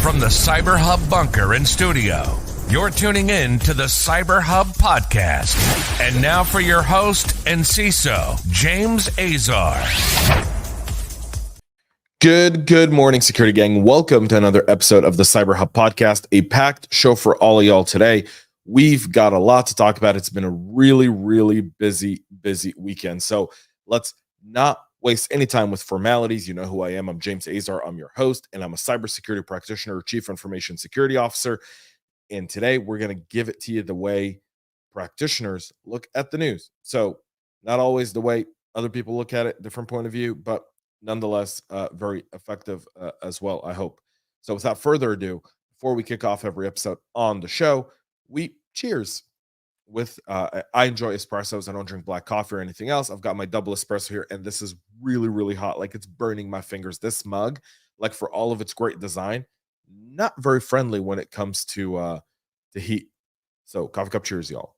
From the CyberHub bunker and studio, you're tuning in to the CyberHub Podcast. And now for your host and CISO, James Azar. Good morning, security gang. Welcome to another episode of the CyberHub Podcast, a packed show for all of y'all today. We've got a lot to talk about. It's been a really busy weekend. So let's not waste any time with formalities. You know who I am. I'm James Azar. I'm your host, and I'm a cybersecurity practitioner, chief information security officer. And today we're going to give it to you the way practitioners look at the news. So not always the way other people look at it, different point of view, but nonetheless, very effective as well, I hope. So without further ado, before we kick off every episode on the show, we cheers with, I enjoy espressos. I don't drink black coffee or anything else. I've got my double espresso here, and this is really hot. Like, it's burning my fingers. This mug, like, for all of its great design, not very friendly when it comes to heat. So coffee cup cheers, y'all.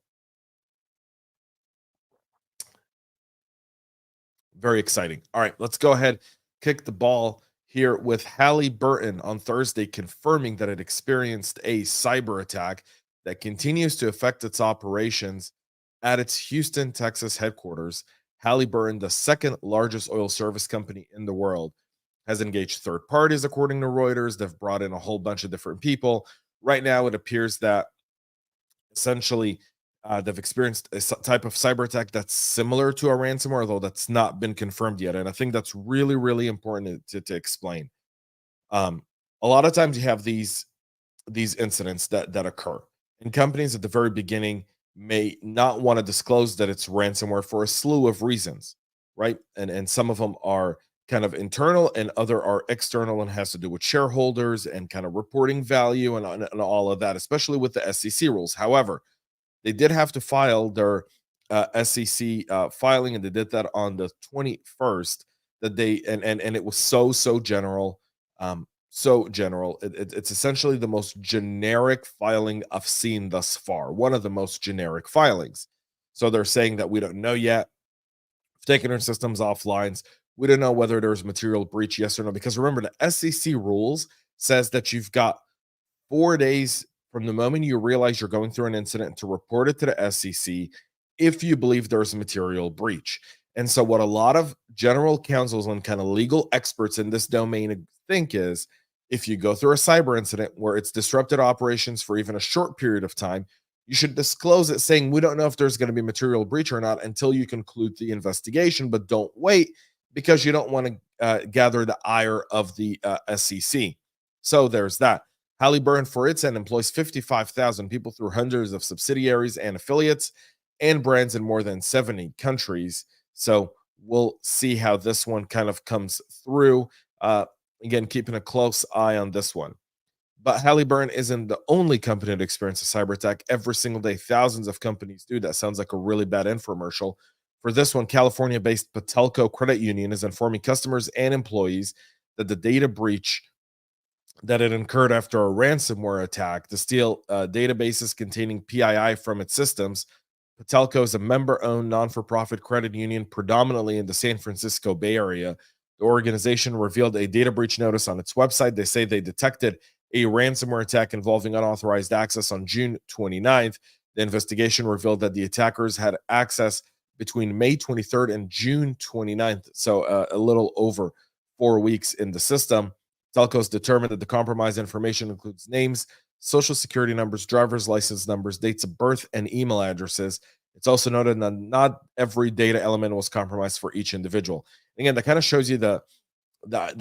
Very exciting. All right, let's go ahead, kick the ball here with Halliburton on Thursday confirming that it experienced a cyber attack that continues to affect its operations at its Houston, Texas headquarters. Halliburton, the second largest oil service company in the world, has engaged third parties, according to Reuters. They've brought in a whole bunch of different people. Right now, it appears that essentially they've experienced a type of cyber attack that's similar to a ransomware, although that's not been confirmed yet. And I think that's really important to explain. A lot of times you have these incidents that occur, and companies at the very beginning may not want to disclose that it's ransomware for a slew of reasons, right? And some of them are kind of internal, and other are external, and has to do with shareholders and kind of reporting value and all of that, especially with the SEC rules. However, they did have to file their SEC filing, and they did that on the 21st. That they and it was so general. It's essentially the most generic filing I've seen thus far. One of the most generic filings. So they're saying that we don't know yet. We've taken our systems offline. We don't know whether there's material breach, yes or no. Because remember, the SEC rules says that you've got 4 days from the moment you realize you're going through an incident to report it to the SEC if you believe there's a material breach. And so what a lot of general counsels and kind of legal experts in this domain think is, if you go through a cyber incident where it's disrupted operations for even a short period of time, you should disclose it, saying we don't know if there's going to be material breach or not until you conclude the investigation, but don't wait, because you don't want to gather the ire of the SEC. So there's that. Halliburton, for its end, employs 55,000 people through hundreds of subsidiaries and affiliates and brands in more than 70 countries. So we'll see how this one kind of comes through. Again, keeping a close eye on this one. But Halliburton isn't the only company to experience a cyber attack every single day. Thousands of companies do. That sounds like a really bad infomercial. For this one, California-based Patelco Credit Union is informing customers and employees that the data breach that it incurred after a ransomware attack to steal databases containing PII from its systems. Patelco is a member-owned non-for-profit credit union predominantly in the San Francisco Bay Area. The organization revealed a data breach notice on its website. They say they detected a ransomware attack involving unauthorized access on June 29th. The investigation revealed that the attackers had access between May 23rd and June 29th, so a little over 4 weeks in the system. Telcos determined that the compromised information includes names, social security numbers, driver's license numbers, dates of birth, and email addresses. It's also noted that not every data element was compromised for each individual. Again, that kind of shows you the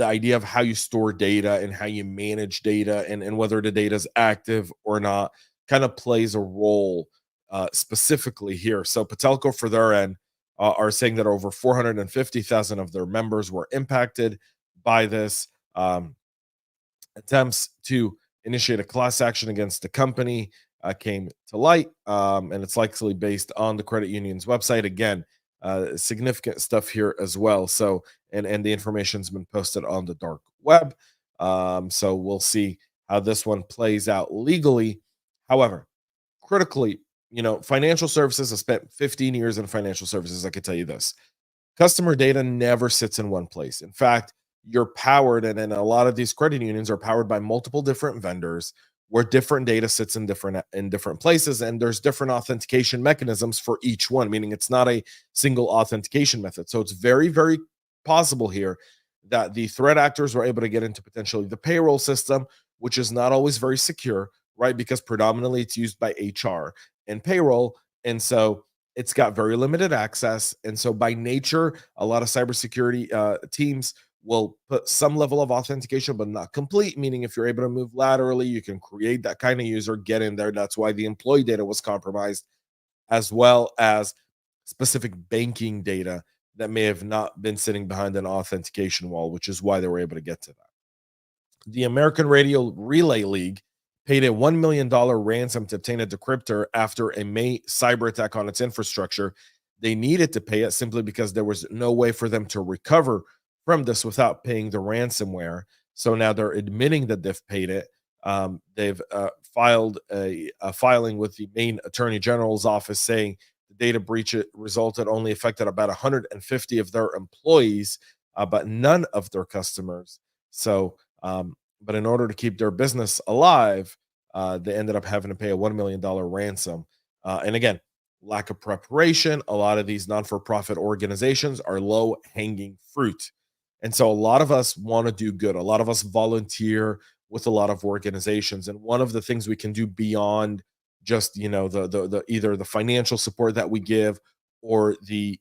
idea of how you store data and how you manage data, and whether the data is active or not kind of plays a role specifically here. So Patelco, for their end, are saying that over 450,000 of their members were impacted by this. Attempts to initiate a class action against the company came to light, and it's likely based on the credit union's website. Again, significant stuff here as well. So, and the information's been posted on the dark web. So we'll see how this one plays out legally. However, critically, financial services have spent 15 years in financial services. I can tell you this: customer data never sits in one place. In fact, you're powered, and then a lot of these credit unions are powered by multiple different vendors where different data sits in different places, and there's different authentication mechanisms for each one, meaning it's not a single authentication method. So it's very, very possible here that the threat actors were able to get into potentially the payroll system, which is not always very secure, right? Because predominantly it's used by HR and payroll. And so it's got very limited access. And so by nature, a lot of cybersecurity teams will put some level of authentication, but not complete, meaning if you're able to move laterally, you can create that kind of user, get in there. That's why the employee data was compromised, as well as specific banking data that may have not been sitting behind an authentication wall, which is why they were able to get to that. The American Radio Relay League paid a $1 million ransom to obtain a decryptor after a May cyber attack on its infrastructure. They needed to pay it simply because there was no way for them to recover from this without paying the ransomware. So now they're admitting that they've paid it. They've filed a filing with the Maine Attorney General's office saying the data breach resulted only affected about 150 of their employees, but none of their customers. So, but in order to keep their business alive, they ended up having to pay a $1 million ransom. And again, lack of preparation. A lot of these non-for-profit organizations are low-hanging fruit. And so a lot of us want to do good. A lot of us volunteer with a lot of organizations. And one of the things we can do beyond just, the either the financial support that we give or the,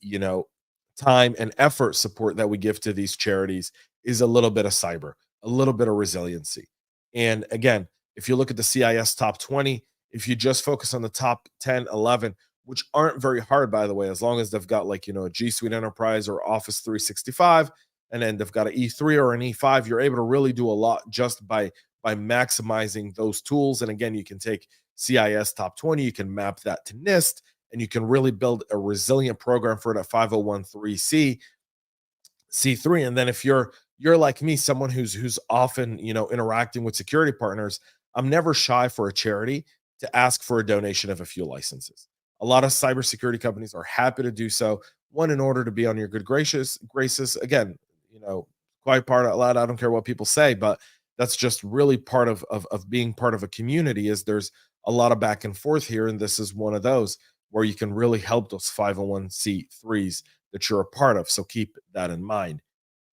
time and effort support that we give to these charities is a little bit of cyber, a little bit of resiliency. And again, if you look at the CIS top 20, if you just focus on the top 10, 11, which aren't very hard, by the way, as long as they've got a G Suite Enterprise or Office 365, and then they've got an E3 or an E5, you're able to really do a lot just by maximizing those tools. And again, you can take CIS top 20, you can map that to NIST, and you can really build a resilient program for that 501(c)(3) C3. And then if you're like me, someone who's often interacting with security partners, I'm never shy for a charity to ask for a donation of a few licenses. A lot of cybersecurity companies are happy to do so. One, in order to be on your good graces. Again, quiet part out loud. I don't care what people say, but that's just really part of being part of a community. Is there's a lot of back and forth here, and this is one of those where you can really help those 501(c)(3)s that you're a part of. So keep that in mind.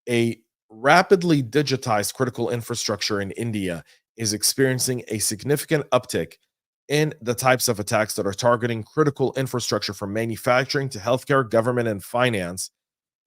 A rapidly digitized critical infrastructure in India is experiencing a significant uptick in the types of attacks that are targeting critical infrastructure from manufacturing to healthcare, government, and finance.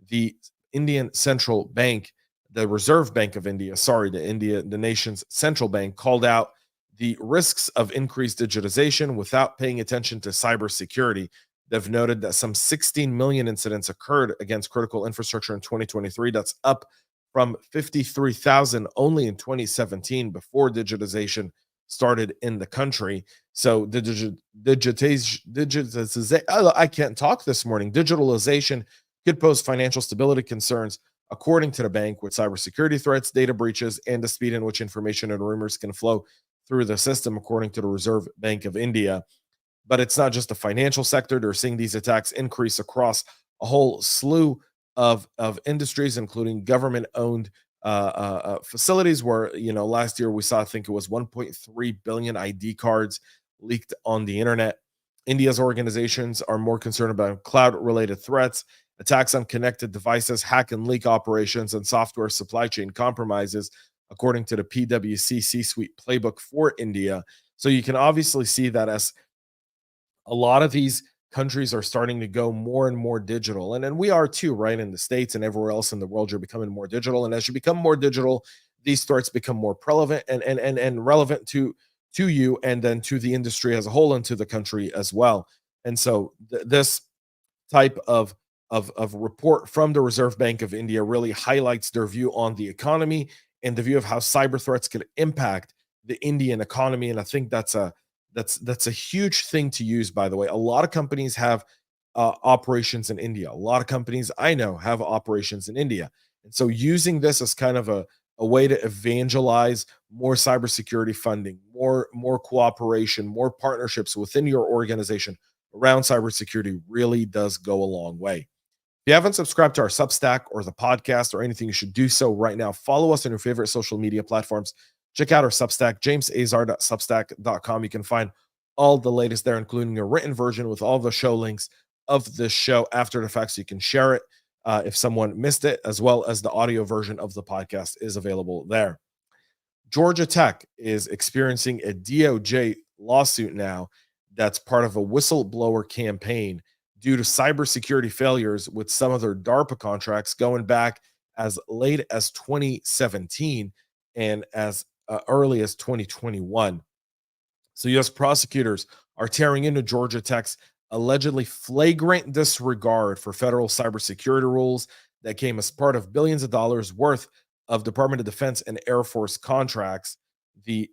The Indian Central Bank, the Reserve Bank of India, the nation's central bank, called out the risks of increased digitization without paying attention to cybersecurity. They've noted that some 16 million incidents occurred against critical infrastructure in 2023. That's up from 53,000 only in 2017 before digitization started in the country. So I can't talk this morning. Digitalization could pose financial stability concerns, according to the bank, with cybersecurity threats, data breaches, and the speed in which information and rumors can flow through the system, according to the Reserve Bank of India. But it's not just the financial sector. They're seeing these attacks increase across a whole slew of industries, including government-owned facilities where, last year we saw, I think it was 1.3 billion ID cards leaked on the internet. India's organizations are more concerned about cloud-related threats, attacks on connected devices, hack and leak operations, and software supply chain compromises, according to the PwC C-Suite playbook for India. So you can obviously see that as a lot of these countries are starting to go more and more digital. And then we are too, right? In the States and everywhere else in the world, you're becoming more digital. And as you become more digital, these threats become more prevalent and relevant to you, and then to the industry as a whole, and to the country as well. And so this type of report from the Reserve Bank of India really highlights their view on the economy and the view of how cyber threats could impact the Indian economy. And I think that's a huge thing to use, by the way. A lot of companies have operations in India. A lot of companies I know have operations in India. And so using this as kind of a way to evangelize more cybersecurity funding, more cooperation, more partnerships within your organization around cybersecurity really does go a long way. you haven't subscribed to our Substack or the podcast or anything, you should do so right now. Follow us on your favorite social media platforms. Check out our Substack, jamesazar.substack.com. You can find all the latest there, including a written version with all the show links of this show after the fact, so you can share it if someone missed it, as well as the audio version of the podcast is available there. Georgia Tech is experiencing a DOJ lawsuit now that's part of a whistleblower campaign due to cybersecurity failures with some of their DARPA contracts going back as late as 2017 and as early as 2021. So U.S. prosecutors are tearing into Georgia Tech's allegedly flagrant disregard for federal cybersecurity rules that came as part of billions of dollars worth of Department of Defense and Air Force contracts. The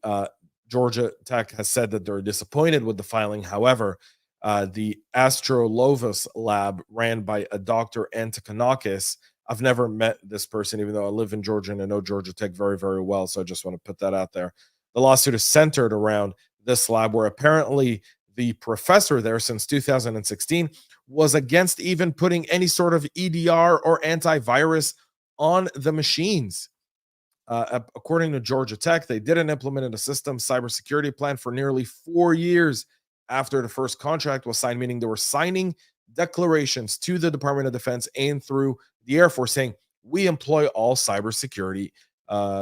Georgia Tech has said that they're disappointed with the filing. However, the Astrolovus lab ran by a Dr. Antikonakis. I've never met this person, even though I live in Georgia and I know Georgia Tech very, very well. So I just want to put that out there. The lawsuit is centered around this lab where apparently the professor there since 2016 was against even putting any sort of EDR or antivirus on the machines. According to Georgia Tech, they didn't implement a system cybersecurity plan for nearly 4 years after the first contract was signed, meaning they were signing declarations to the Department of Defense and through the Air Force saying, we employ all cybersecurity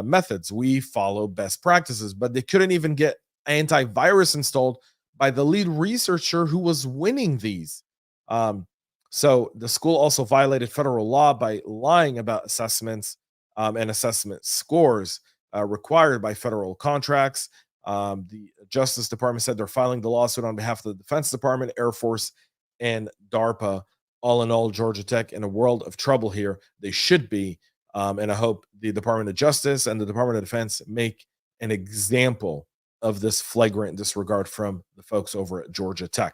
methods. We follow best practices, but they couldn't even get antivirus installed by the lead researcher who was winning these. So the school also violated federal law by lying about assessments and assessment scores required by federal contracts. The Justice Department said they're filing the lawsuit on behalf of the Defense Department, Air Force, and DARPA. All in all, Georgia Tech in a world of trouble here. They should be. And I hope the Department of Justice and the Department of Defense make an example of this flagrant disregard from the folks over at Georgia Tech.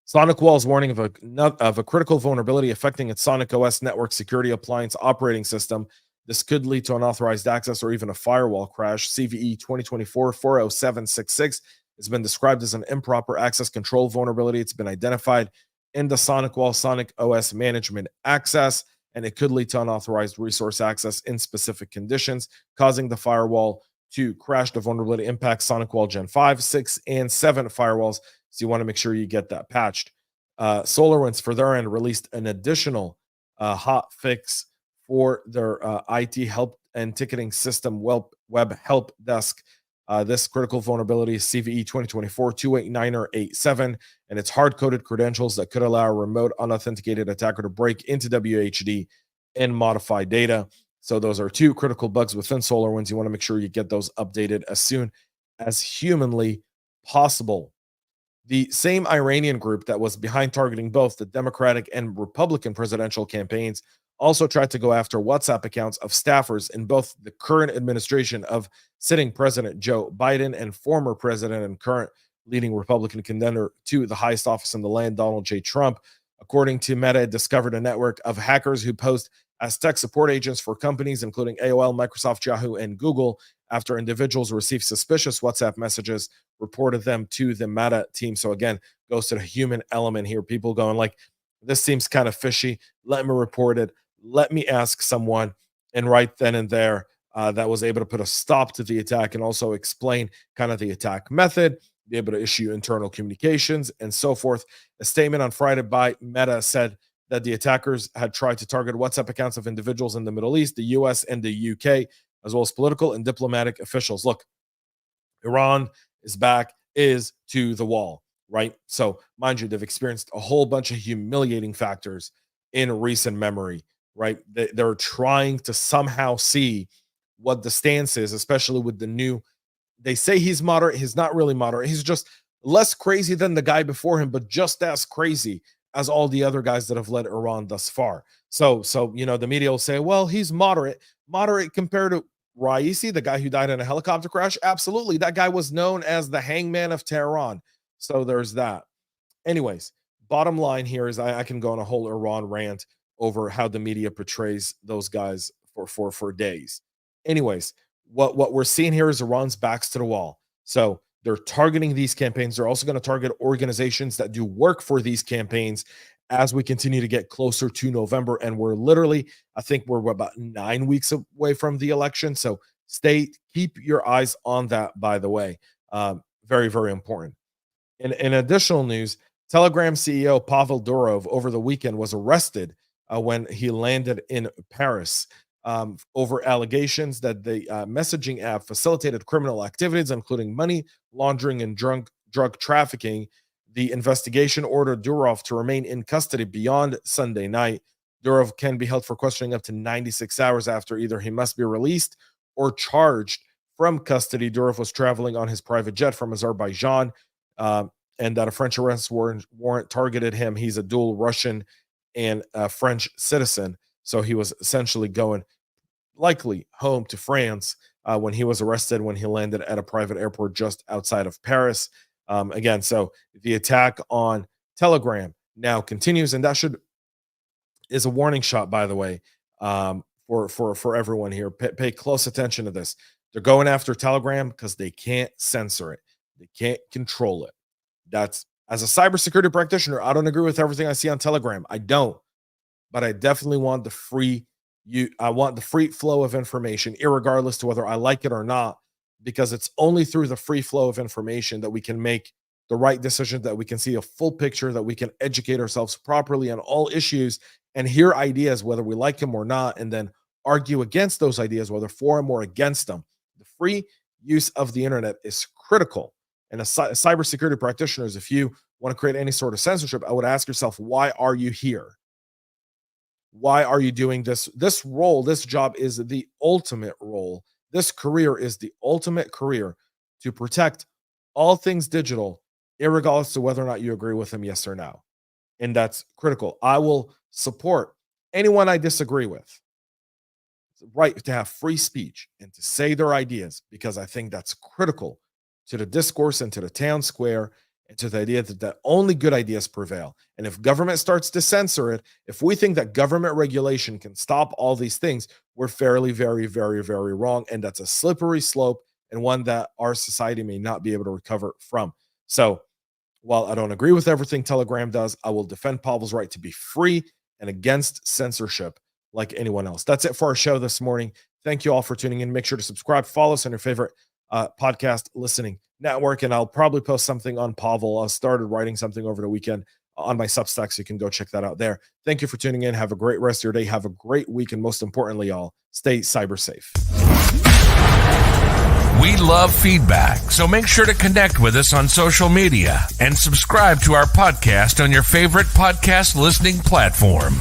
SonicWall is warning of a critical vulnerability affecting its SonicOS network security appliance operating system. This could lead to unauthorized access or even a firewall crash. CVE 2024-40766 has been described as an improper access control vulnerability. It's been identified in the SonicWall SonicOS management access, and it could lead to unauthorized resource access in specific conditions, causing the firewall to crash. The vulnerability impacts SonicWall Gen 5, 6, and 7 firewalls, so you want to make sure you get that patched. SolarWinds, for their end, released an additional hot fix for their IT help and ticketing system web help desk. This critical vulnerability is CVE 2024-289-87, and it's hard-coded credentials that could allow a remote unauthenticated attacker to break into WHD and modify data. So those are two critical bugs within SolarWinds. You want to make sure you get those updated as soon as humanly possible. The same Iranian group that was behind targeting both the Democratic and Republican presidential campaigns also tried to go after WhatsApp accounts of staffers in both the current administration of sitting President Joe Biden and former president and current leading Republican contender to the highest office in the land, Donald J. Trump. According to Meta, it discovered a network of hackers who posed as tech support agents for companies including AOL, Microsoft, Yahoo, and Google after individuals received suspicious WhatsApp messages, reported them to the Meta team. So again, goes to the human element here. People going like, this seems kind of fishy. Let me report it. Let me ask someone. And right then and there, that was able to put a stop to the attack and also explain kind of the attack method, be able to issue internal communications and so forth. A statement on Friday by Meta said that the attackers had tried to target WhatsApp accounts of individuals in the Middle East, the US, and the UK, as well as political and diplomatic officials. Look, Iran is back, is to the wall, right? So, mind you, they've experienced a whole bunch of humiliating factors in recent memory, right? They're trying to somehow see what the stance is, especially with the new. They say he's moderate. He's not really moderate. He's just less crazy than the guy before him, but just as crazy as all the other guys that have led Iran thus far. So the media will say, well, he's moderate compared to Raisi, the guy who died in a helicopter crash. Absolutely. That guy was known as the hangman of Tehran. So there's that. Anyways, bottom line here is I can go on a whole Iran rant over how the media portrays those guys for days. Anyways, what we're seeing here is Iran's backs to the wall. So they're targeting these campaigns. They're also going to target organizations that do work for these campaigns. as we continue to get closer to November. And we're literally, I think we're about 9 weeks away from the election. So keep your eyes on that, by the way. Very, very important. In additional news, Telegram CEO Pavel Durov over the weekend was arrested when he landed in Paris over allegations that the messaging app facilitated criminal activities, including money laundering and drug trafficking. The investigation ordered Durov to remain in custody beyond Sunday night. Durov can be held for questioning up to 96 hours after either he must be released or charged from custody. Durov was traveling on his private jet from Azerbaijan, and that a French arrest warrant targeted him. He's a dual Russian and French citizen, so he was essentially going likely home to France when he was arrested, when he landed at a private airport just outside of Paris. Again, so the attack on Telegram now continues, and that is a warning shot, by the way, for everyone here. Pay close attention to this. They're going after Telegram because they can't censor it. They can't control it. That's, as a cybersecurity practitioner, I don't agree with everything I see on Telegram. I don't, but I definitely want the free flow of information, irregardless to whether I like it or not, because it's only through the free flow of information that we can make the right decision, that we can see a full picture, that we can educate ourselves properly on all issues and hear ideas, whether we like them or not, and then argue against those ideas, whether for them or against them. The free use of the internet is critical. And as cybersecurity practitioners, if you want to create any sort of censorship, I would ask yourself, why are you here? Why are you doing this? This role, this job is the ultimate role. This career is the ultimate career to protect all things digital, irregardless to whether or not you agree with them, yes or no. And that's critical. I will support anyone I disagree with. It's the right to have free speech and to say their ideas, because I think that's critical to the discourse and to the town square, and to the idea that only good ideas prevail. And if government starts to censor it, if we think that government regulation can stop all these things, we're fairly, very, very, very wrong. And that's a slippery slope, and one that our society may not be able to recover from. So while I don't agree with everything Telegram does, I will defend Pavel's right to be free and against censorship like anyone else. That's it for our show this morning. Thank you all for tuning in. Make sure to subscribe, follow us on your favorite podcast listening network, and I'll probably post something on Pavel. I started writing something over the weekend on my Substack, so you can go check that out there. Thank you for tuning in. Have a great rest of your day. Have a great week, and most importantly, y'all, stay cyber safe. We love feedback, so make sure to connect with us on social media and subscribe to our podcast on your favorite podcast listening platform.